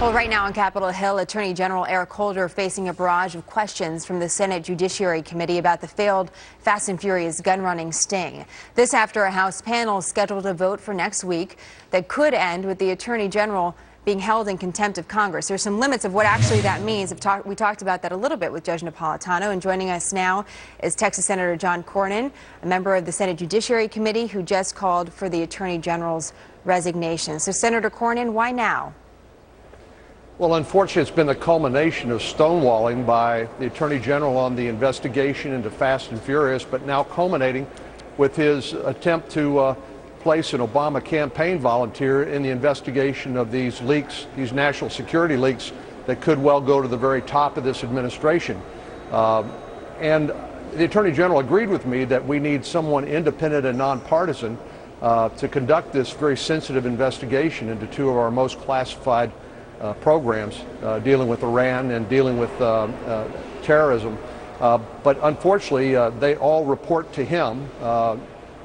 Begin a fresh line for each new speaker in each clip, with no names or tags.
Well, right now on Capitol Hill, Attorney General Eric Holder facing a barrage of questions from the Senate Judiciary Committee about the failed Fast and Furious gun-running sting. This after a House panel scheduled a vote for next week that could end with the Attorney General being held in contempt of Congress. There's some limits of what actually that means. We talked about that a little bit with Judge Napolitano, and joining us now is Texas Senator John Cornyn, a member of the Senate Judiciary Committee who just called for the Attorney General's resignation. So, Senator Cornyn, why now?
Well, unfortunately, it's been the culmination of stonewalling by the Attorney General on the investigation into Fast and Furious, but now culminating with his attempt to place an Obama campaign volunteer in the investigation of these leaks, these national security leaks that could well go to the very top of this administration. And the Attorney General agreed with me that we need someone independent and nonpartisan to conduct this very sensitive investigation into two of our most classified programs dealing with Iran and dealing with terrorism. But unfortunately, they all report to him,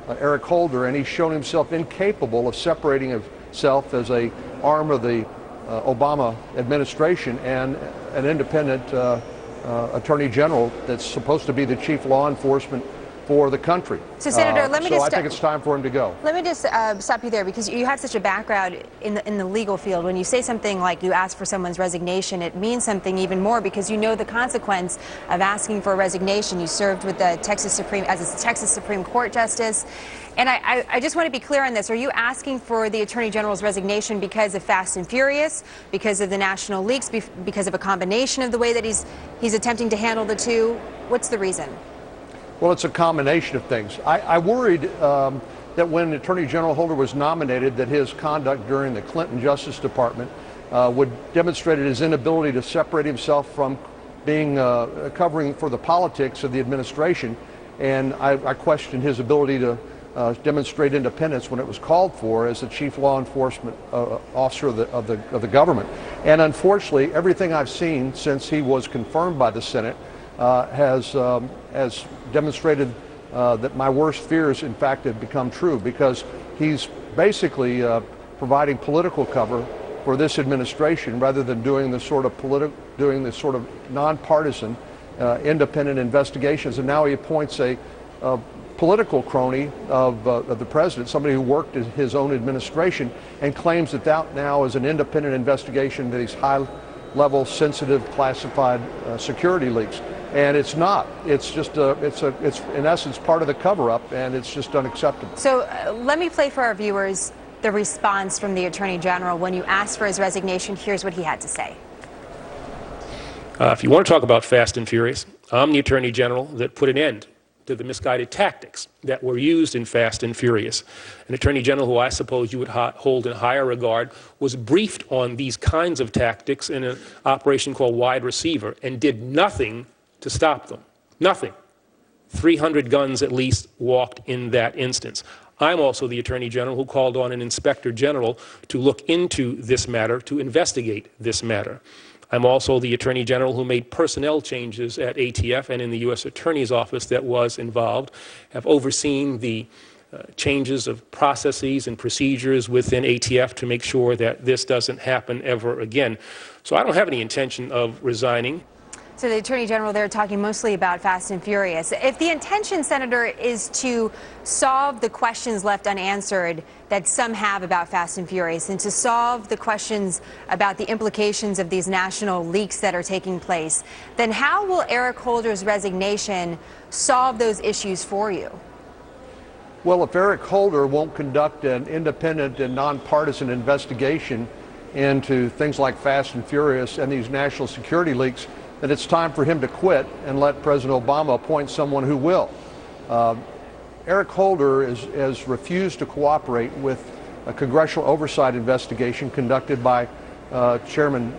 Eric Holder, and he's shown himself incapable of separating himself as an arm of the Obama administration and an independent Attorney General that's supposed to be the chief law enforcement for the country.
So, Senator, let me
I think it's time for him to go.
Let me just stop you there, because you have such a background in the legal field. When you say something like you ask for someone's resignation, it means something even more, because you know the consequence of asking for a resignation. You served with the Texas Supreme Court Justice. And I just want to be clear on this. Are you asking for the Attorney General's resignation because of Fast and Furious, because of the national leaks, because of a combination of the way that he's attempting to handle the two? What's the reason?
Well, it's a combination of things. I worried that when Attorney General Holder was nominated, that his conduct during the Clinton Justice Department would demonstrate his inability to separate himself from being covering for the politics of the administration, and I questioned his ability to demonstrate independence when it was called for as the chief law enforcement officer of the government. And unfortunately, everything I've seen since he was confirmed by the Senate has demonstrated that my worst fears, in fact, have become true, because he's basically providing political cover for this administration rather than doing the sort of nonpartisan, independent investigations. And now he appoints a political crony of the president, somebody who worked in his own administration, and claims that now is an independent investigation into these high-level, sensitive, classified security leaks. And it's not. It's just it's in essence part of the cover-up, and it's just unacceptable.
So let me play for our viewers the response from the Attorney General when you asked for his resignation. Here's what he had to say.
If you want to talk about Fast and Furious, I'm the Attorney General that put an end to the misguided tactics that were used in Fast and Furious. An Attorney General who I suppose you would hold in higher regard was briefed on these kinds of tactics in an operation called Wide Receiver and did nothing to stop them. Nothing. 300 guns at least walked in that instance. I'm also the Attorney General who called on an Inspector General to look into this matter, to investigate this matter. I'm also the Attorney General who made personnel changes at ATF and in the U.S. Attorney's Office that was involved, have overseen the changes of processes and procedures within ATF to make sure that this doesn't happen ever again. So I don't have any intention of resigning.
So the Attorney General there talking mostly about Fast and Furious. If the intention, Senator, is to solve the questions left unanswered that some have about Fast and Furious, and to solve the questions about the implications of these national leaks that are taking place, then how will Eric Holder's resignation solve those issues for you?
Well, if Eric Holder won't conduct an independent and nonpartisan investigation into things like Fast and Furious and these national security leaks, then it's time for him to quit and let President Obama appoint someone who will. Eric Holder has refused to cooperate with a congressional oversight investigation conducted by Chairman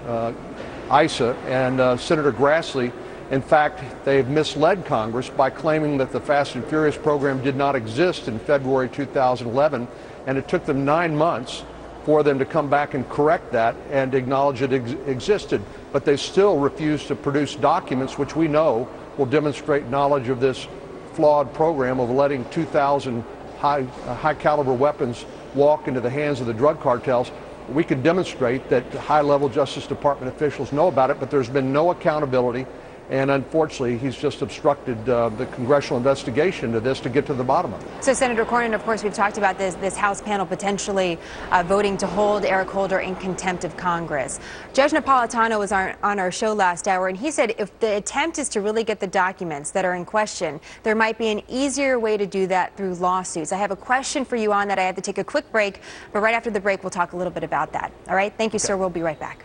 Issa and Senator Grassley. In fact, they've misled Congress by claiming that the Fast and Furious program did not exist in February 2011, and it took them 9 months for them to come back and correct that and acknowledge it existed. But they still refuse to produce documents which we know will demonstrate knowledge of this flawed program of letting 2,000 high-caliber weapons walk into the hands of the drug cartels. we could demonstrate that high-level Justice Department officials know about it, but there's been no accountability. And unfortunately, he's just obstructed the congressional investigation into this to get to the bottom of it.
So, Senator Cornyn, of course, we've talked about this House panel potentially voting to hold Eric Holder in contempt of Congress. Judge Napolitano was on our show last hour, and he said if the attempt is to really get the documents that are in question, there might be an easier way to do that through lawsuits. I have a question for you on that. I have to take a quick break, but right after the break, we'll talk a little bit about that. All right? Thank you, sir. We'll be right back.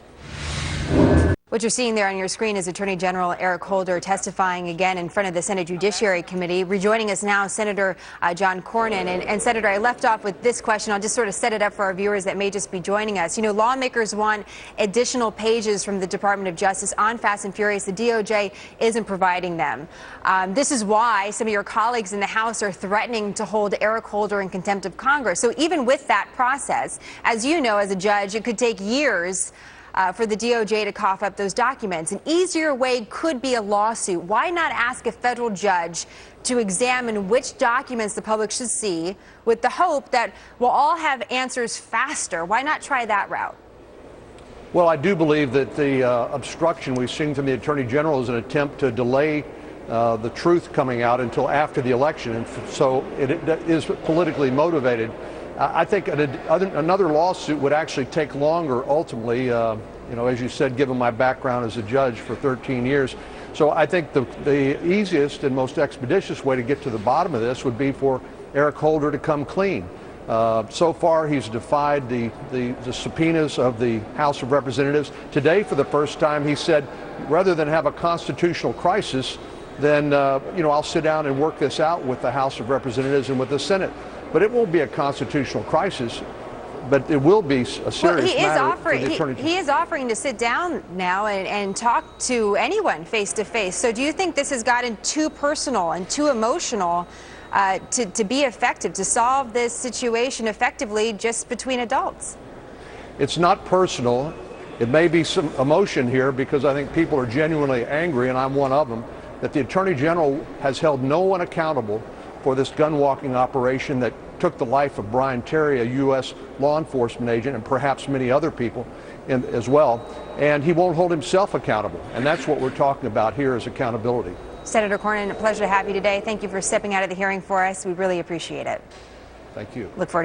What you're seeing there on your screen is Attorney General Eric Holder testifying again in front of the Senate Judiciary Committee. Rejoining us now, Senator John Cornyn. And Senator, I left off with this question. I'll just sort of set it up for our viewers that may just be joining us. You know, lawmakers want additional pages from the Department of Justice on Fast and Furious. The DOJ isn't providing them. This is why some of your colleagues in the House are threatening to hold Eric Holder in contempt of Congress. So even with that process, as you know, as a judge, it could take years for the DOJ to cough up those documents. An easier way could be a lawsuit. Why not ask a federal judge to examine which documents the public should see with the hope that we'll all have answers faster? Why not try that route?
Well, I do believe that the obstruction we've seen from the Attorney General is an attempt to delay the truth coming out until after the election, and so it is politically motivated. I think another lawsuit would actually take longer ultimately, you know, as you said, given my background as a judge for 13 years. So I think the easiest and most expeditious way to get to the bottom of this would be for Eric Holder to come clean. So far, he's defied the subpoenas of the House of Representatives. Today, for the first time, he said, rather than have a constitutional crisis, then you know, I'll sit down and work this out with the House of Representatives and with the Senate. But it won't be a constitutional crisis, but it will be a serious matter for the Attorney General.
He is offering to sit down now and talk to anyone face to face. So do you think this has gotten too personal and too emotional to be effective, to solve this situation effectively just between adults?
It's not personal. It may be some emotion here because I think people are genuinely angry, and I'm one of them, that the Attorney General has held no one accountable for this gun-walking operation that took the life of Brian Terry, a U.S. law enforcement agent, and perhaps many other people as well. And he won't hold himself accountable. And that's what we're talking about here is accountability.
Senator Cornyn, a pleasure to have you today. Thank you for stepping out of the hearing for us. We really appreciate it.
Thank you.
Look forward to